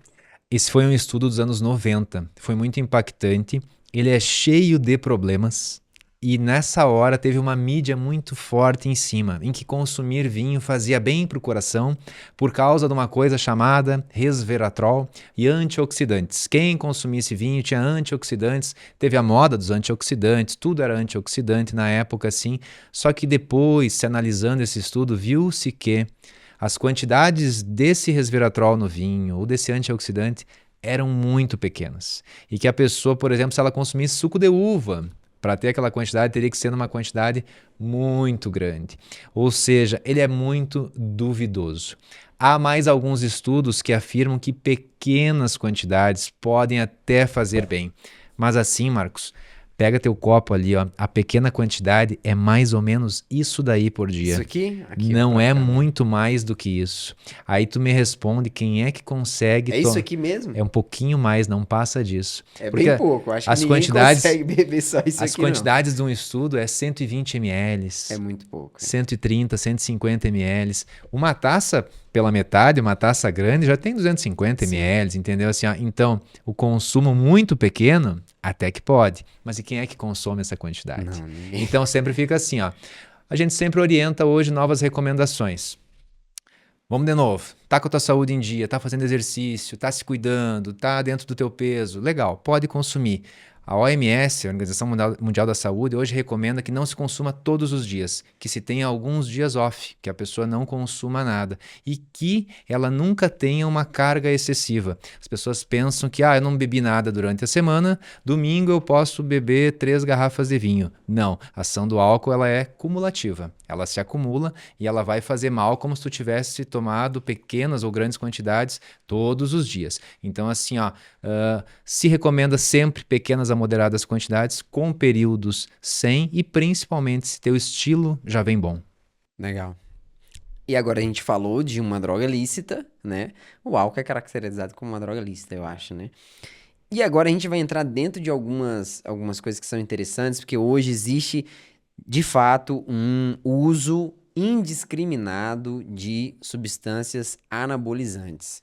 Esse foi um estudo dos anos 90. Foi muito impactante. Ele é cheio de problemas. E nessa hora teve uma mídia muito forte em cima, em que consumir vinho fazia bem para o coração por causa de uma coisa chamada resveratrol e antioxidantes. Quem consumisse vinho tinha antioxidantes, teve a moda dos antioxidantes, tudo era antioxidante na época, assim. Só que depois, se analisando esse estudo, viu-se que as quantidades desse resveratrol no vinho ou desse antioxidante eram muito pequenas. E que a pessoa, por exemplo, se ela consumisse suco de uva, para ter aquela quantidade, teria que ser numa quantidade muito grande. Ou seja, ele é muito duvidoso. Há mais alguns estudos que afirmam que pequenas quantidades podem até fazer bem. Mas assim, Marcos, pega teu copo ali, ó, a pequena quantidade é mais ou menos isso daí por Isso dia. aqui? Aqui Não pra é cá, né? muito mais do que isso. Aí tu me responde quem é que consegue. É isso aqui mesmo? É um pouquinho mais, não passa disso. É bem Porque pouco. Acho que as ninguém quantidades, consegue beber só isso as aqui, não. quantidades de um estudo é 120 ml, É muito pouco. 130, 150 ml. Uma taça pela metade, uma taça grande, já tem 250 Sim. ml, entendeu? Assim, ó, então, o consumo muito pequeno, até que pode. Mas e quem é que consome essa quantidade? Não, ninguém. Então, sempre fica assim, ó. A gente sempre orienta hoje novas recomendações. Vamos de novo. Tá com a tua saúde em dia, tá fazendo exercício, tá se cuidando, tá dentro do teu peso. Legal, pode consumir. A OMS, a Organização Mundial da Saúde, hoje recomenda que não se consuma todos os dias, que se tenha alguns dias off, que a pessoa não consuma nada e que ela nunca tenha uma carga excessiva. As pessoas pensam que, eu não bebi nada durante a semana, domingo eu posso beber 3 garrafas de vinho. Não, a ação do álcool ela é cumulativa. Ela se acumula e ela vai fazer mal como se tu tivesse tomado pequenas ou grandes quantidades todos os dias. Então, assim, se recomenda sempre pequenas a moderadas quantidades, com períodos sem e principalmente se teu estilo já vem bom. Legal. E agora a gente falou de uma droga lícita, né? O álcool é caracterizado como uma droga lícita, eu acho, né? E agora a gente vai entrar dentro de algumas coisas que são interessantes, porque hoje existe, de fato, um uso indiscriminado de substâncias anabolizantes.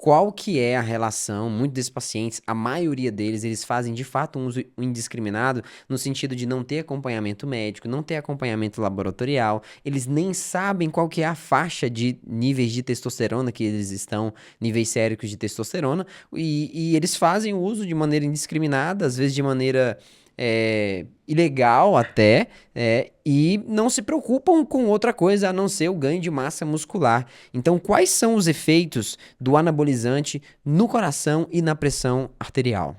Qual que é a relação? Muitos desses pacientes, a maioria deles, eles fazem de fato um uso indiscriminado no sentido de não ter acompanhamento médico, não ter acompanhamento laboratorial, eles nem sabem qual que é a faixa de níveis de testosterona que eles estão, níveis séricos de testosterona, e eles fazem o uso de maneira indiscriminada, às vezes de maneira ilegal até, e não se preocupam com outra coisa a não ser o ganho de massa muscular. Então, quais são os efeitos do anabolizante no coração e na pressão arterial?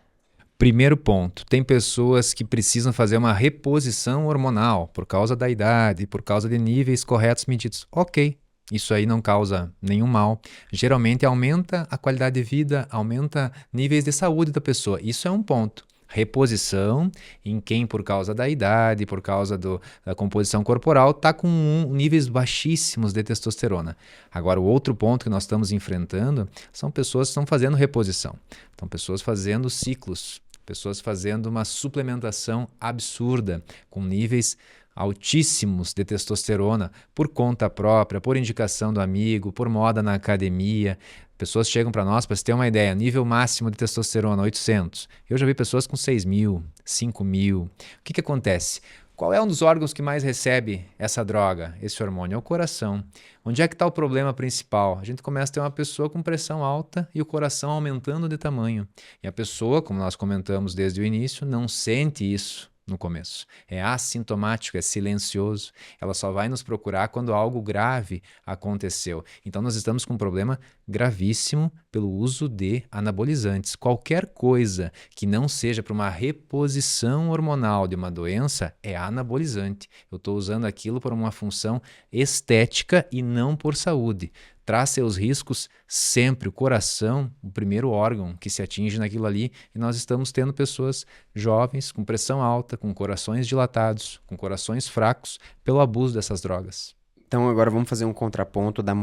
Primeiro ponto, tem pessoas que precisam fazer uma reposição hormonal por causa da idade, por causa de níveis corretos medidos. Ok, isso aí não causa nenhum mal. Geralmente aumenta a qualidade de vida, aumenta níveis de saúde da pessoa. Isso é um ponto. Reposição em quem, por causa da idade, por causa da composição corporal, está com níveis baixíssimos de testosterona. Agora, o outro ponto que nós estamos enfrentando são pessoas que estão fazendo reposição. Então, pessoas fazendo ciclos, pessoas fazendo uma suplementação absurda, com níveis altíssimos de testosterona por conta própria, por indicação do amigo, por moda na academia. Pessoas chegam para nós, para você ter uma ideia, nível máximo de testosterona, 800. Eu já vi pessoas com 6.000, 5.000. O que acontece? Qual é um dos órgãos que mais recebe essa droga, esse hormônio? É o coração. Onde é que está o problema principal? A gente começa a ter uma pessoa com pressão alta e o coração aumentando de tamanho. E a pessoa, como nós comentamos desde o início, não sente isso. no começo. É assintomático, é silencioso. Ela só vai nos procurar quando algo grave aconteceu. Então nós estamos com um problema gravíssimo pelo uso de anabolizantes. Qualquer coisa que não seja para uma reposição hormonal de uma doença é anabolizante. Eu estou usando aquilo por uma função estética e não por saúde. Traz seus riscos sempre. O coração, o primeiro órgão que se atinge naquilo ali, e nós estamos tendo pessoas jovens com pressão alta, com corações dilatados, com corações fracos, pelo abuso dessas drogas. Então agora vamos fazer um contraponto da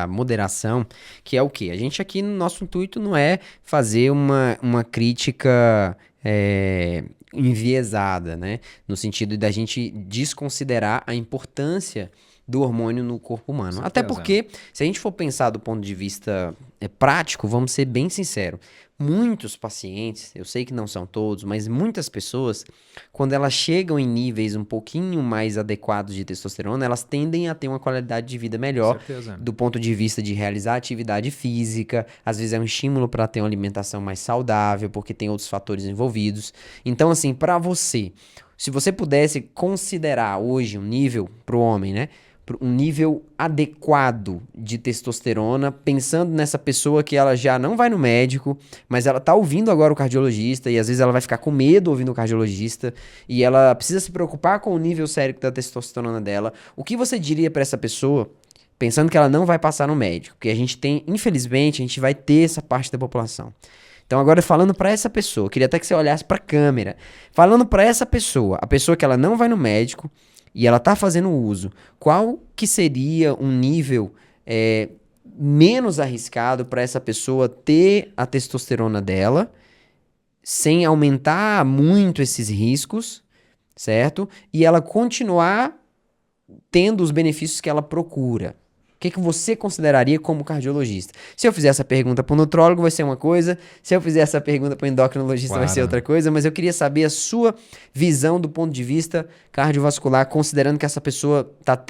moderação, que é o quê? A gente aqui, no nosso intuito não é fazer uma crítica enviesada, né? No sentido da gente desconsiderar a importância do hormônio no corpo Com humano. Até certeza. porque, se a gente for pensar do ponto de vista prático, vamos ser bem sinceros. Muitos pacientes, eu sei que não são todos, mas muitas pessoas, quando elas chegam em níveis um pouquinho mais adequados de testosterona, elas tendem a ter uma qualidade de vida Com melhor certeza. do ponto de vista de realizar atividade física, às vezes é um estímulo para ter uma alimentação mais saudável, porque tem outros fatores envolvidos. Então, assim, para você, se você pudesse considerar hoje um nível para o homem, né? Um nível adequado de testosterona, pensando nessa pessoa que ela já não vai no médico, mas ela tá ouvindo agora o cardiologista e às vezes ela vai ficar com medo ouvindo o cardiologista e ela precisa se preocupar com o nível sério da testosterona dela. O que você diria para essa pessoa, pensando que ela não vai passar no médico? Porque a gente tem, infelizmente, a gente vai ter essa parte da população. Então agora falando para essa pessoa, queria até que você olhasse para a câmera, falando para essa pessoa, a pessoa que ela não vai no médico e ela tá fazendo uso, qual que seria um nível menos arriscado para essa pessoa ter a testosterona dela, sem aumentar muito esses riscos, certo? E ela continuar tendo os benefícios que ela procura. O que você consideraria como cardiologista? Se eu fizer essa pergunta para o nutrólogo, vai ser uma coisa. Se eu fizer essa pergunta para o endocrinologista, vai ser Claro. outra coisa. Mas eu queria saber a sua visão do ponto de vista cardiovascular, considerando que essa pessoa está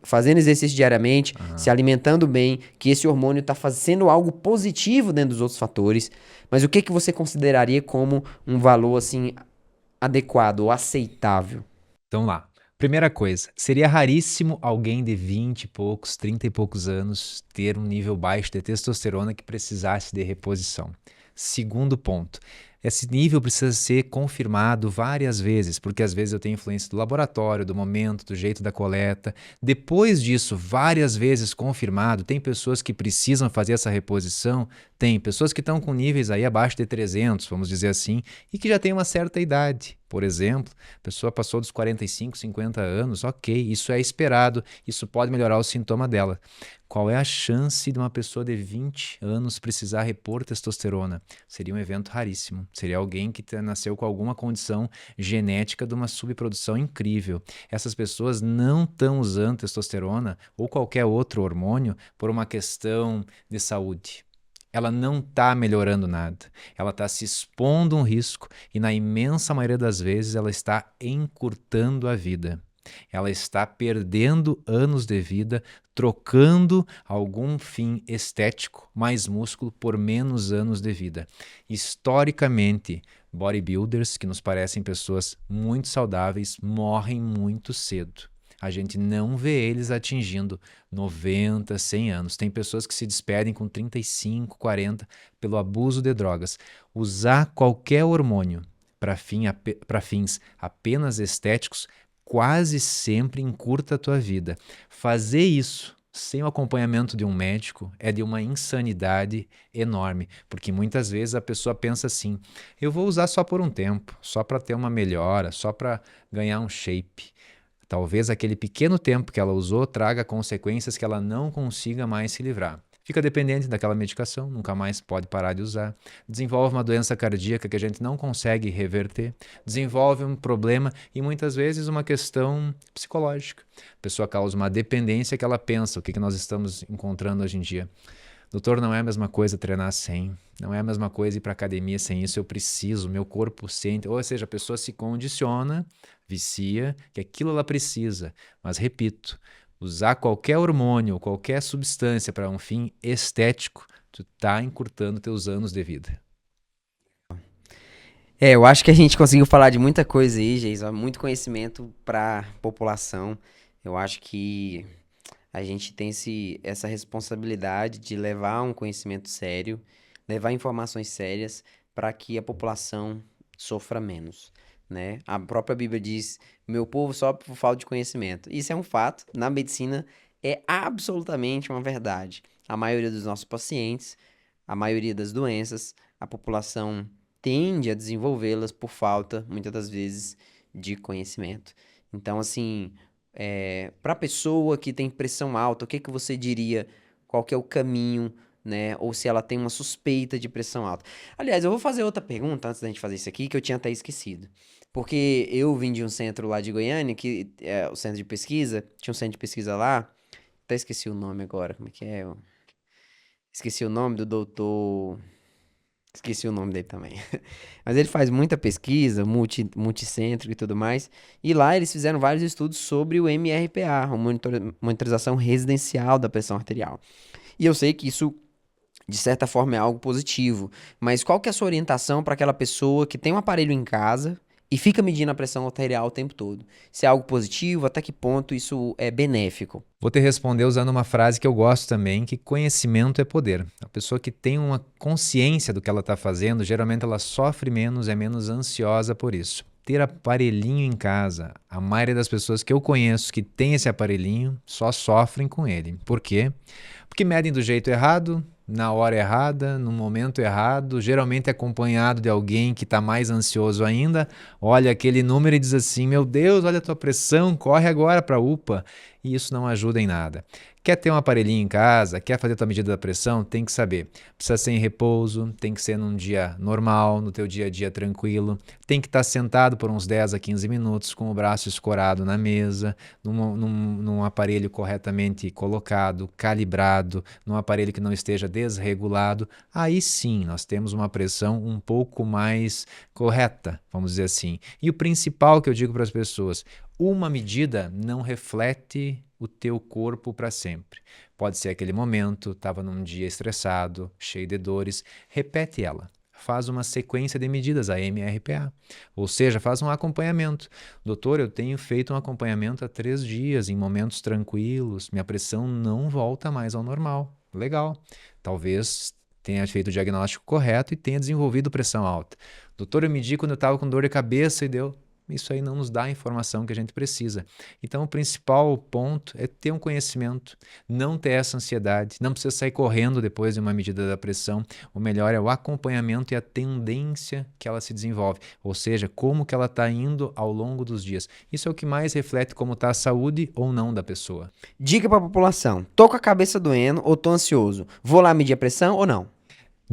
fazendo exercício diariamente, se alimentando bem, que esse hormônio está sendo algo positivo dentro dos outros fatores. Mas o que você consideraria como um valor assim adequado ou aceitável? Então lá. Primeira coisa, seria raríssimo alguém de 20 e poucos, 30 e poucos anos ter um nível baixo de testosterona que precisasse de reposição. Segundo ponto, esse nível precisa ser confirmado várias vezes, porque às vezes eu tenho influência do laboratório, do momento, do jeito da coleta. Depois disso, várias vezes confirmado, tem pessoas que precisam fazer essa reposição, tem pessoas que estão com níveis aí abaixo de 300, vamos dizer assim, e que já tem uma certa idade. Por exemplo, a pessoa passou dos 45, 50 anos, ok, isso é esperado, isso pode melhorar o sintoma dela. Qual é a chance de uma pessoa de 20 anos precisar repor testosterona? Seria um evento raríssimo. Seria alguém que nasceu com alguma condição genética de uma subprodução incrível. Essas pessoas não estão usando testosterona ou qualquer outro hormônio por uma questão de saúde. Ela não está melhorando nada. Ela está se expondo a um risco e, na imensa maioria das vezes, ela está encurtando a vida. Ela está perdendo anos de vida, trocando algum fim estético, mais músculo, por menos anos de vida. Historicamente, bodybuilders, que nos parecem pessoas muito saudáveis, morrem muito cedo. A gente não vê eles atingindo 90, 100 anos. Tem pessoas que se despedem com 35, 40 pelo abuso de drogas. Usar qualquer hormônio para fins apenas estéticos quase sempre encurta a tua vida. Fazer isso sem o acompanhamento de um médico é de uma insanidade enorme, porque muitas vezes a pessoa pensa assim, eu vou usar só por um tempo, só para ter uma melhora, só para ganhar um shape. Talvez aquele pequeno tempo que ela usou traga consequências que ela não consiga mais se livrar. Fica dependente daquela medicação, nunca mais pode parar de usar. Desenvolve uma doença cardíaca que a gente não consegue reverter. Desenvolve um problema e muitas vezes uma questão psicológica. A pessoa causa uma dependência que ela pensa, o que nós estamos encontrando hoje em dia. Doutor, não é a mesma coisa treinar sem, não é a mesma coisa ir para academia sem isso, eu preciso, meu corpo sente, ou seja, a pessoa se condiciona, vicia, que aquilo ela precisa, mas repito, usar qualquer hormônio, qualquer substância para um fim estético, tu tá encurtando teus anos de vida. Eu acho que a gente conseguiu falar de muita coisa aí, Geis, muito conhecimento para população. Eu acho que a gente tem essa responsabilidade de levar um conhecimento sério, levar informações sérias para que a população sofra menos, né? A própria Bíblia diz: meu povo sofre por falta de conhecimento. Isso é um fato. Na medicina é absolutamente uma verdade. A maioria dos nossos pacientes, a maioria das doenças, a população tende a desenvolvê-las por falta, muitas das vezes, de conhecimento. Então, assim, para a pessoa que tem pressão alta, o que que você diria? Qual que é o caminho, né? Ou se ela tem uma suspeita de pressão alta. Aliás, eu vou fazer outra pergunta antes da gente fazer isso aqui, que eu tinha até esquecido. Porque eu vim de um centro lá de Goiânia, que é o centro de pesquisa, tinha um centro de pesquisa lá, até esqueci o nome agora, como é que é? Esqueci o nome do doutor. Esqueci o nome dele também. Mas ele faz muita pesquisa, multicêntrico e tudo mais. E lá eles fizeram vários estudos sobre o MRPA, a monitorização residencial da pressão arterial. E eu sei que isso, de certa forma, é algo positivo. Mas qual que é a sua orientação para aquela pessoa que tem um aparelho em casa e fica medindo a pressão arterial o tempo todo? Se é algo positivo, até que ponto isso é benéfico? Vou te responder usando uma frase que eu gosto também, que conhecimento é poder. A pessoa que tem uma consciência do que ela está fazendo, geralmente ela sofre menos, é menos ansiosa por isso. Ter aparelhinho em casa, a maioria das pessoas que eu conheço que tem esse aparelhinho só sofrem com ele. Por quê? Porque medem do jeito errado, na hora errada, no momento errado, geralmente acompanhado de alguém que está mais ansioso ainda, olha aquele número e diz assim: meu Deus, olha a tua pressão, corre agora para a UPA. E isso não ajuda em nada. Quer ter um aparelhinho em casa, quer fazer a tua medida da pressão, tem que saber. Precisa ser em repouso, tem que ser num dia normal, no teu dia a dia tranquilo. Tem que estar sentado por uns 10 a 15 minutos com o braço escorado na mesa, num aparelho corretamente colocado, calibrado, num aparelho que não esteja desregulado. Aí sim, nós temos uma pressão um pouco mais correta, vamos dizer assim. E o principal que eu digo para as pessoas: uma medida não reflete o teu corpo para sempre. Pode ser aquele momento, estava num dia estressado, cheio de dores, repete ela. Faz uma sequência de medidas, a MRPA. Ou seja, faz um acompanhamento. Doutor, eu tenho feito um acompanhamento há 3 dias, em momentos tranquilos, minha pressão não volta mais ao normal. Legal. Talvez tenha feito o diagnóstico correto e tenha desenvolvido pressão alta. Doutor, eu medi quando eu estava com dor de cabeça e deu. Isso aí não nos dá a informação que a gente precisa. Então, o principal ponto é ter um conhecimento, não ter essa ansiedade, não precisa sair correndo depois de uma medida da pressão. O melhor é o acompanhamento e a tendência que ela se desenvolve, ou seja, como que ela está indo ao longo dos dias. Isso é o que mais reflete como está a saúde ou não da pessoa. Dica para a população: tô com a cabeça doendo ou tô ansioso, vou lá medir a pressão ou não?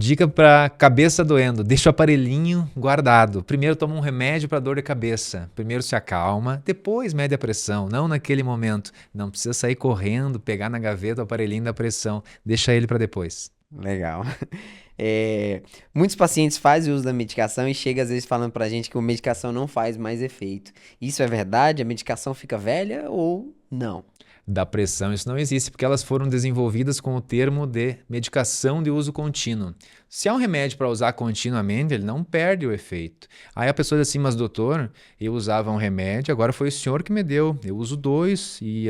Dica para cabeça doendo: deixa o aparelhinho guardado. Primeiro toma um remédio para dor de cabeça. Primeiro se acalma, depois mede a pressão, não naquele momento. Não precisa sair correndo, pegar na gaveta o aparelhinho da pressão. Deixa ele para depois. Legal. Muitos pacientes fazem uso da medicação e chegam às vezes falando pra gente que a medicação não faz mais efeito. Isso é verdade? A medicação fica velha ou não? Da pressão, isso não existe, porque elas foram desenvolvidas com o termo de medicação de uso contínuo. Se há um remédio para usar continuamente, ele não perde o efeito. Aí a pessoa diz assim: mas doutor, eu usava um remédio, agora foi o senhor que me deu. Eu uso 2 e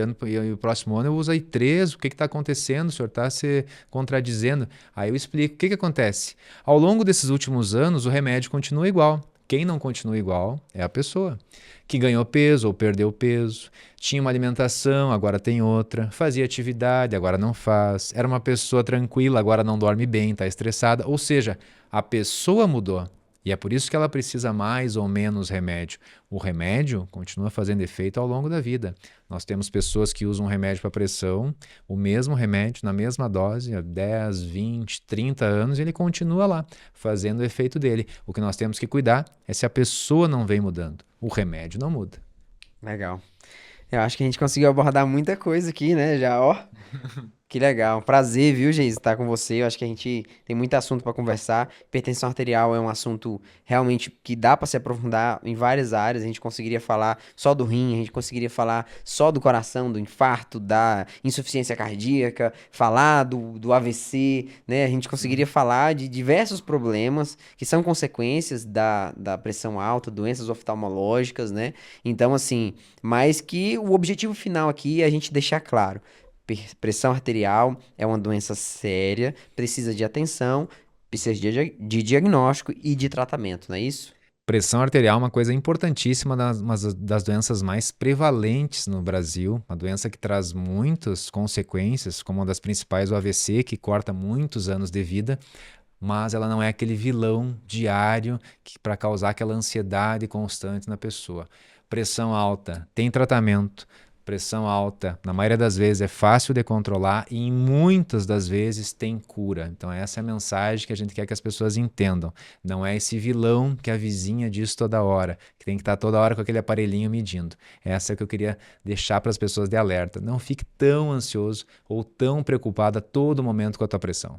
o próximo ano eu uso aí 3. O que está acontecendo? O senhor está se contradizendo. Aí eu explico. O que acontece? Ao longo desses últimos anos, o remédio continua igual. Quem não continua igual é a pessoa que ganhou peso ou perdeu peso, tinha uma alimentação, agora tem outra, fazia atividade, agora não faz, era uma pessoa tranquila, agora não dorme bem, está estressada. Ou seja, a pessoa mudou. E é por isso que ela precisa mais ou menos remédio. O remédio continua fazendo efeito ao longo da vida. Nós temos pessoas que usam remédio para pressão, o mesmo remédio, na mesma dose, há 10, 20, 30 anos, e ele continua lá, fazendo o efeito dele. O que nós temos que cuidar é se a pessoa não vem mudando. O remédio não muda. Legal. Eu acho que a gente conseguiu abordar muita coisa aqui, né? Já, ó. Que legal, prazer, viu, Geis, estar com você. Eu acho que a gente tem muito assunto para conversar. Hipertensão arterial é um assunto realmente que dá para se aprofundar em várias áreas. A gente conseguiria falar só do rim, a gente conseguiria falar só do coração, do infarto, da insuficiência cardíaca, falar do AVC, né? A gente conseguiria falar de diversos problemas que são consequências da pressão alta, doenças oftalmológicas, né? Então, assim, mas que o objetivo final aqui é a gente deixar claro. Pressão arterial é uma doença séria, precisa de atenção, precisa de diagnóstico e de tratamento, não é isso? Pressão arterial é uma coisa importantíssima, uma das doenças mais prevalentes no Brasil, uma doença que traz muitas consequências, como uma das principais, o AVC, que corta muitos anos de vida, mas ela não é aquele vilão diário que para causar aquela ansiedade constante na pessoa. Pressão alta tem tratamento. Pressão alta, na maioria das vezes, é fácil de controlar e em muitas das vezes tem cura. Então, essa é a mensagem que a gente quer que as pessoas entendam. Não é esse vilão que a vizinha diz toda hora, que tem que estar toda hora com aquele aparelhinho medindo. Essa é o que eu queria deixar para as pessoas de alerta. Não fique tão ansioso ou tão preocupado a todo momento com a tua pressão.